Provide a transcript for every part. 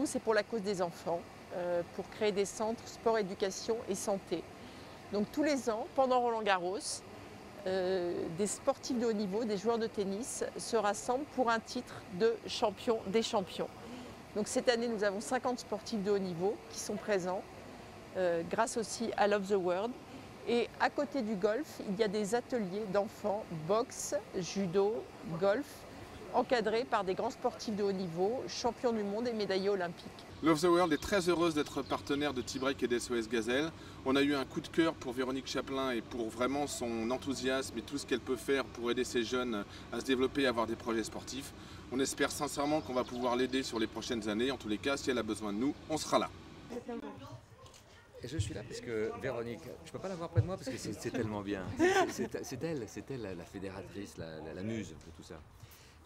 C'est pour la cause des enfants, pour créer des centres sport, éducation et santé. Donc tous les ans, pendant Roland-Garros, des sportifs de haut niveau, des joueurs de tennis se rassemblent pour un titre de champion des champions. Donc cette année, nous avons 50 sportifs de haut niveau qui sont présents, grâce aussi à Love the World. Et à côté du golf, il y a des ateliers d'enfants, boxe, judo, golf, encadrés par des grands sportifs de haut niveau, champions du monde et médaillés olympiques. Love the World est très heureuse d'être partenaire de T-Break et d'SOS Gazelle. On a eu un coup de cœur pour Véronique Chaplin et pour vraiment son enthousiasme et tout ce qu'elle peut faire pour aider ces jeunes à se développer et à avoir des projets sportifs. On espère sincèrement qu'on va pouvoir l'aider sur les prochaines années. En tous les cas, si elle a besoin de nous, on sera là. Et je suis là parce que Véronique, je ne peux pas la voir près de moi parce que c'est tellement bien. C'est elle la fédératrice, la muse de tout ça.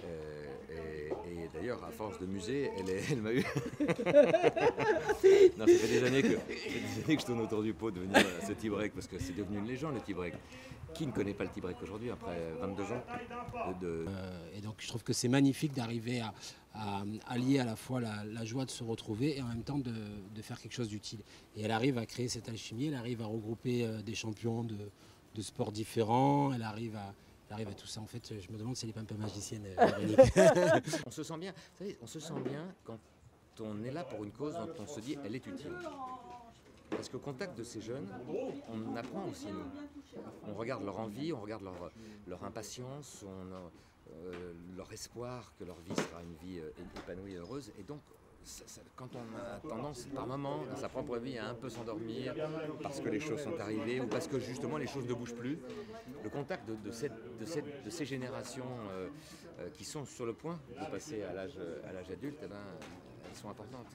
Et d'ailleurs, à force de muser, elle m'a eu. Non, ça fait des années que je tourne autour du pot de venir à ce T-Break parce que c'est devenu une légende le T-Break. Qui ne connaît pas le T-Break aujourd'hui après 22 ans Et donc je trouve que c'est magnifique d'arriver à allier à la fois la joie de se retrouver et en même temps de faire quelque chose d'utile. Et elle arrive à créer cette alchimie, elle arrive à regrouper des champions de sports différents, elle arrive à tout ça. En fait, je me demande si elle n'est pas un peu magicienne, Véronique. On se sent bien, vous savez, on se sent bien quand on est là pour une cause dont on se dit elle est utile. Parce qu'au contact de ces jeunes, on apprend aussi nous. On regarde leur envie, on regarde leur impatience, leur espoir que leur vie sera une vie épanouie et heureuse. Et donc, quand on a tendance par moment dans sa propre vie à un peu s'endormir parce que les choses sont arrivées ou parce que justement les choses ne bougent plus, le contact de ces générations qui sont sur le point de passer à l'âge adulte, eh ben, elles sont importantes.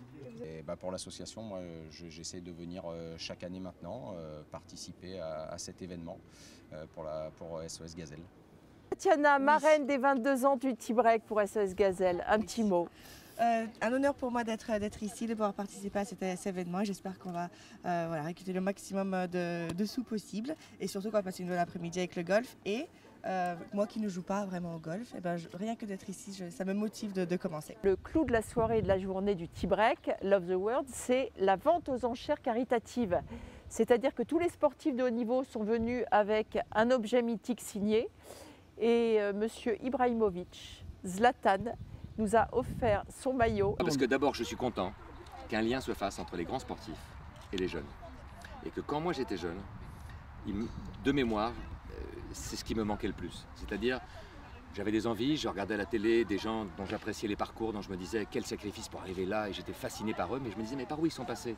Et pour l'association, moi j'essaie de venir chaque année maintenant participer à cet événement pour SOS Gazelle. Tatiana, marraine des 22 ans du T-Break pour SOS Gazelle, un petit mot. Un honneur pour moi d'être ici, de pouvoir participer à cet événement. J'espère qu'on va récolter le maximum de sous possible et surtout qu'on va passer une bonne après-midi avec le golf. Et moi qui ne joue pas vraiment au golf, rien que d'être ici, ça me motive de commencer. Le clou de la soirée et de la journée du T-Break, Love the World, c'est la vente aux enchères caritative. C'est-à-dire que tous les sportifs de haut niveau sont venus avec un objet mythique signé et Monsieur Ibrahimovic, Zlatan, nous a offert son maillot. Parce que d'abord, je suis content qu'un lien se fasse entre les grands sportifs et les jeunes. Et que quand moi j'étais jeune, de mémoire, c'est ce qui me manquait le plus. C'est-à-dire, j'avais des envies, je regardais à la télé des gens dont j'appréciais les parcours, dont je me disais quel sacrifice pour arriver là, et j'étais fasciné par eux, mais je me disais mais par où ils sont passés?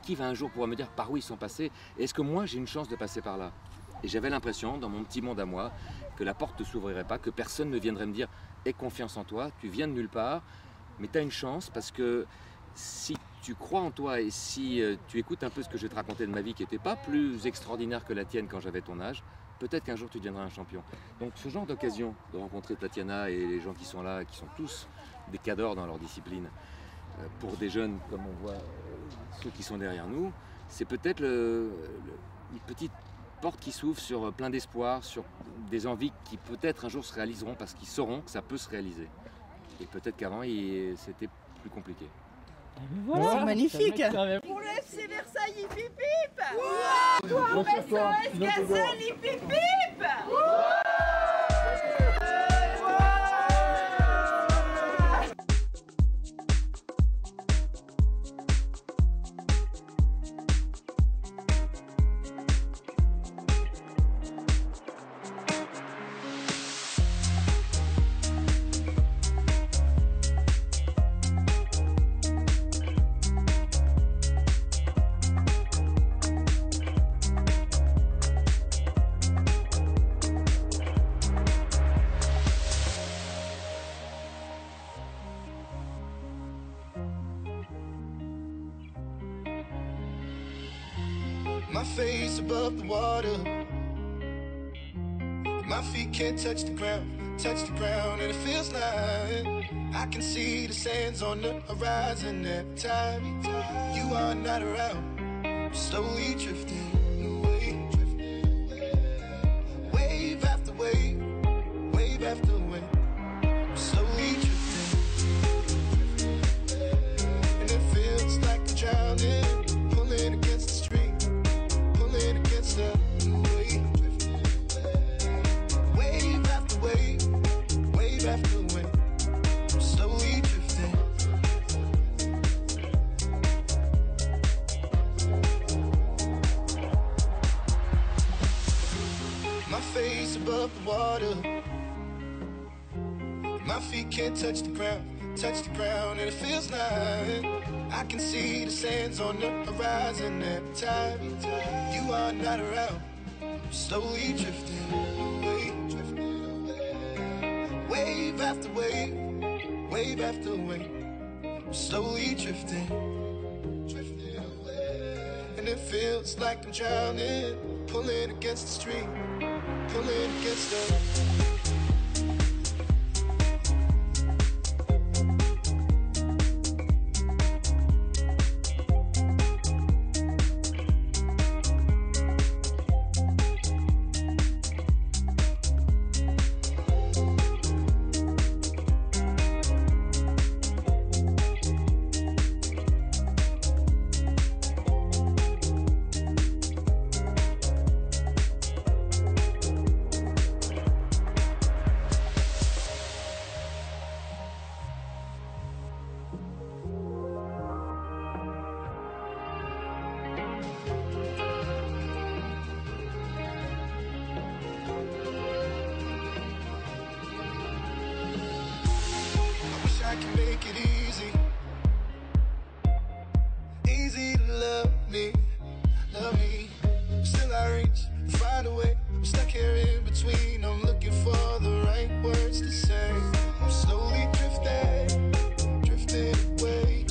Qui va un jour pouvoir me dire par où ils sont passés? Et est-ce que moi j'ai une chance de passer par là? Et j'avais l'impression, dans mon petit monde à moi, que la porte ne s'ouvrirait pas, que personne ne viendrait me dire « Aie confiance en toi, tu viens de nulle part, mais tu as une chance parce que si tu crois en toi et si tu écoutes un peu ce que je vais te raconter de ma vie qui n'était pas plus extraordinaire que la tienne quand j'avais ton âge, peut-être qu'un jour tu deviendras un champion. » Donc ce genre d'occasion de rencontrer Tatiana et les gens qui sont là, qui sont tous des cadors dans leur discipline, pour des jeunes comme on voit ceux qui sont derrière nous, c'est peut-être une petite porte qui s'ouvre sur plein d'espoir, sur des envies qui peut-être un jour se réaliseront parce qu'ils sauront que ça peut se réaliser. Et peut-être qu'avant, c'était plus compliqué. Voilà, c'est magnifique. Pour le FC Versailles, hip hip hip. Pour SOS Gazelle, hip hip hip. My face above the water, my feet can't touch the ground, and it feels like I can see the sands on the horizon every time you are not around. I'm slowly drifting away, wave after wave, wave after wave. I'm slowly drifting, and it face above the water. My feet can't touch the ground, and it feels like I can see the sands on the horizon every time you are not around. I'm slowly drifting away, wave after wave, wave after wave. I'm slowly drifting away, and it feels like I'm drowning, pulling against the stream, pulling against the. I can make it easy to love me. Still I reach, find a way. I'm stuck here in between. I'm looking for the right words to say. I'm slowly drifting away,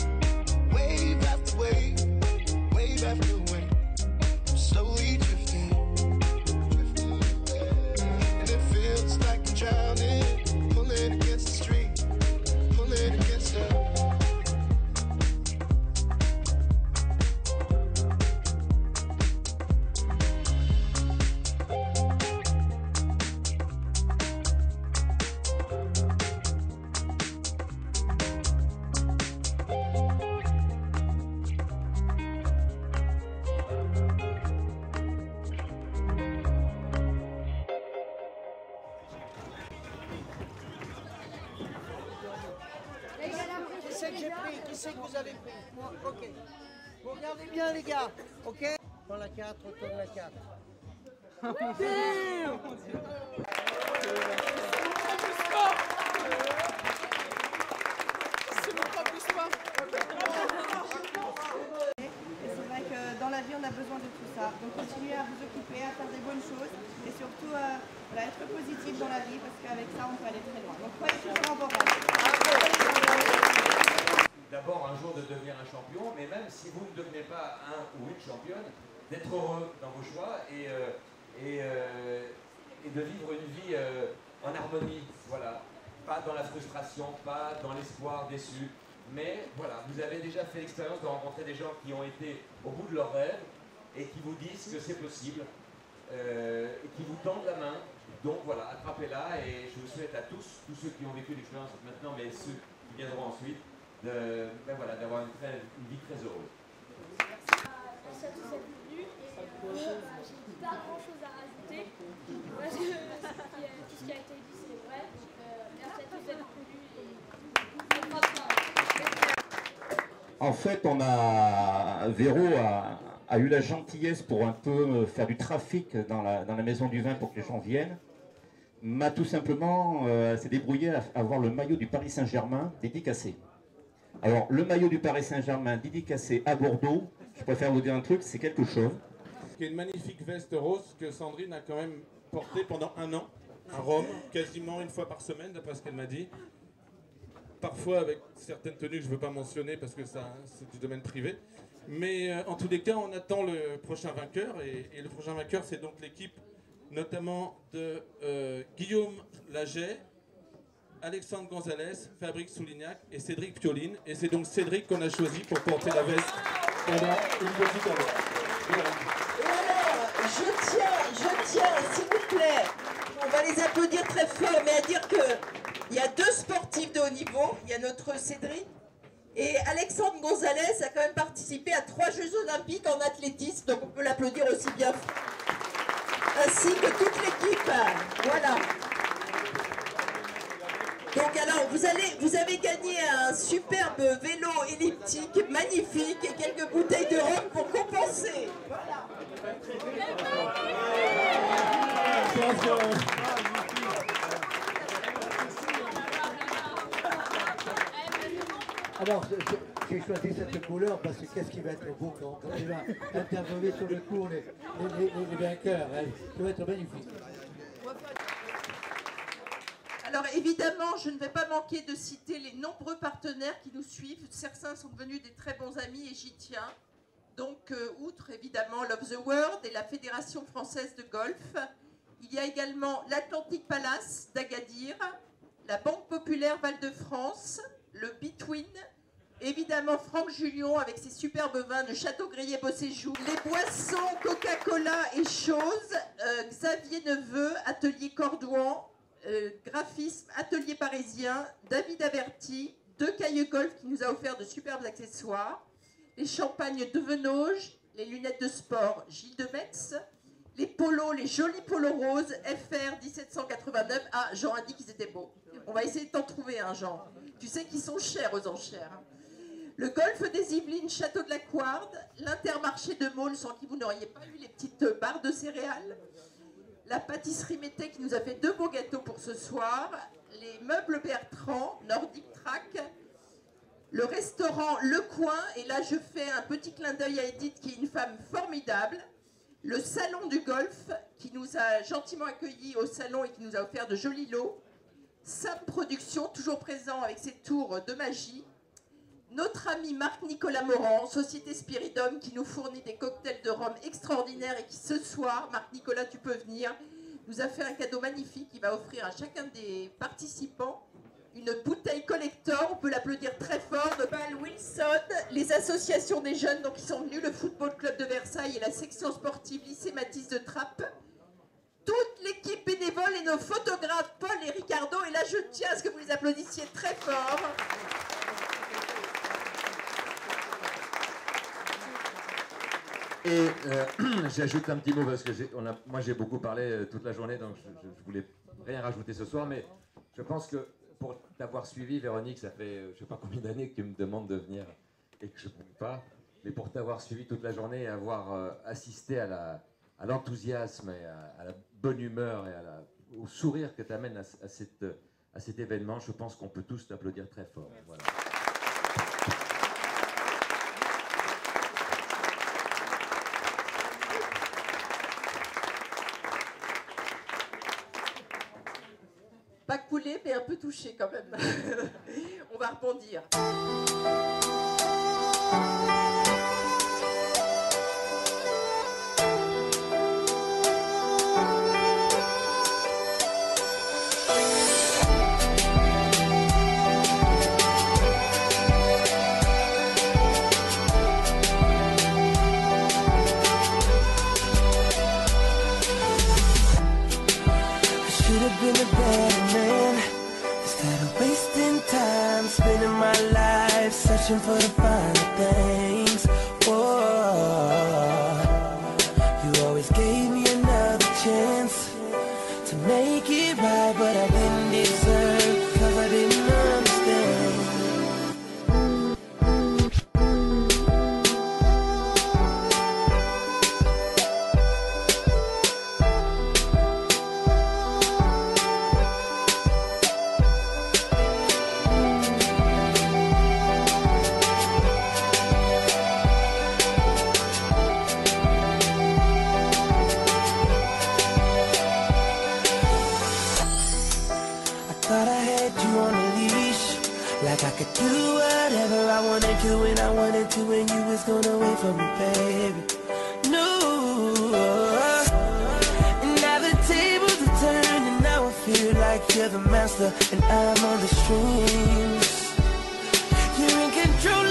wave after wave, wave after wave. I'm slowly drifting away, and it feels like I'm drowning, pulling against the stream. Against her. Qui c'est que j'ai pris? Qui c'est que vous avez pris? Moi, ok. Vous regardez bien les gars, ok? Dans la 4, retourne la 4. Et c'est vrai que dans la vie on a besoin de tout ça. Donc continuez à vous occuper, à faire des bonnes choses et surtout voilà, être positif dans la vie parce qu'avec ça on peut aller très loin. Donc croyez toujours en vos rêves. D'abord un jour de devenir un champion, mais même si vous ne devenez pas un ou une championne, d'être heureux dans vos choix et de vivre une vie en harmonie, voilà. Pas dans la frustration, pas dans l'espoir déçu, mais voilà, vous avez déjà fait l'expérience de rencontrer des gens qui ont été au bout de leurs rêves et qui vous disent que c'est possible, et qui vous tendent la main. Donc voilà, attrapez-la et je vous souhaite à tous ceux qui ont vécu l'expérience maintenant, mais ceux qui viendront ensuite, d'avoir une vie très heureuse. Merci à tous d'être venus et j'ai pas grand chose à rajouter parce que tout ce qui a été dit c'est vrai. Merci à tous d'être venus et en fait, Véro a eu la gentillesse pour un peu faire du trafic dans la maison du vin pour que les gens viennent. M'a tout simplement s'est débrouillé à avoir le maillot du Paris Saint-Germain dédicacé. Alors, le maillot du Paris Saint-Germain dédicacé à Bordeaux, je préfère vous dire un truc, c'est quelque chose. Il y a une magnifique veste rose que Sandrine a quand même portée pendant 1 an à Rome, quasiment une fois par semaine, d'après ce qu'elle m'a dit. Parfois avec certaines tenues que je ne veux pas mentionner parce que c'est du domaine privé. Mais en tous les cas, on attend le prochain vainqueur. Et le prochain vainqueur, c'est donc l'équipe notamment de Guillaume Laget, Alexandre Gonzalez, Fabrice Soulignac et Cédric Pioline. Et c'est donc Cédric qu'on a choisi pour porter la veste pendant une petite année. Voilà. Et alors, je tiens, s'il vous plaît, on va les applaudir très fort, mais à dire qu'il y a 2 sportifs de haut niveau. Il y a notre Cédric et Alexandre Gonzalez a quand même participé à 3 Jeux Olympiques en athlétisme, donc on peut l'applaudir aussi bien, ainsi que toute l'équipe. Voilà. Donc alors, vous avez gagné un superbe vélo elliptique magnifique et quelques bouteilles de rhum pour compenser. Voilà. Alors, j'ai choisi cette couleur parce que qu'est-ce qui va être beau quand il va intervenir sur le cours les vainqueurs. Hein. Ça va être magnifique. Alors évidemment, je ne vais pas manquer de citer les nombreux partenaires qui nous suivent. Certains sont devenus des très bons amis et j'y tiens. Donc, outre évidemment Love the World et la Fédération française de golf, il y a également l'Atlantic Palace d'Agadir, la Banque Populaire Val-de-France, le Between, évidemment Franck Julion avec ses superbes vins de Château-Grillé Beauséjour, les boissons Coca-Cola et Chose, Xavier Neveu, Atelier Cordouan, graphisme Atelier Parisien, David Averti, De Cailleux Golf qui nous a offert de superbes accessoires, les champagnes de Venauge, les lunettes de sport Gilles de Metz, les polos, les jolis polos roses FR 1789. Ah, Jean a dit qu'ils étaient beaux. On va essayer de t'en trouver un, Jean. Tu sais qu'ils sont chers aux enchères. Le golfe des Yvelines, Château de la Couarde, l'Intermarché de Maule, sans qui vous n'auriez pas eu les petites barres de céréales, la pâtisserie Mété qui nous a fait 2 beaux gâteaux pour ce soir, les meubles Bertrand, Nordic Track, le restaurant Le Coin, et là je fais un petit clin d'œil à Edith qui est une femme formidable, le salon du golf qui nous a gentiment accueillis au salon et qui nous a offert de jolis lots, Sam Productions, toujours présent avec ses tours de magie, notre ami Marc-Nicolas Morand, Société Spiridum, qui nous fournit des cocktails de rhum extraordinaires et qui ce soir, Marc-Nicolas, tu peux venir, nous a fait un cadeau magnifique. Il va offrir à chacun des participants une bouteille collector, on peut l'applaudir très fort, de Val Wilson, les associations des jeunes donc, qui sont venus, le Football Club de Versailles et la section sportive Lycée Matisse de Trappes, toute l'équipe bénévole et nos photographes Paul et Ricardo, et là je tiens à ce que vous les applaudissiez très fort. Et j'ajoute un petit mot parce que moi j'ai beaucoup parlé toute la journée, donc je voulais rien rajouter ce soir, mais je pense que pour t'avoir suivi, Véronique, ça fait je ne sais pas combien d'années que tu me demandes de venir et que je ne peux pas, mais pour t'avoir suivi toute la journée et avoir assisté à l'enthousiasme et à la bonne humeur et au sourire que tu amènes à cet événement, je pense qu'on peut tous t'applaudir très fort. Voilà. Pas coulé, mais un peu touché quand même. On va rebondir. Searching for the finer things. Whoa. You always gave me another chance to make it right, but I didn't deserve, 'cause I didn't understand. I could do whatever I wanted to when I wanted to, and you was gonna wait for me, baby. No. And now the tables are turned, and now I feel like you're the master and I'm on the strings. You're in control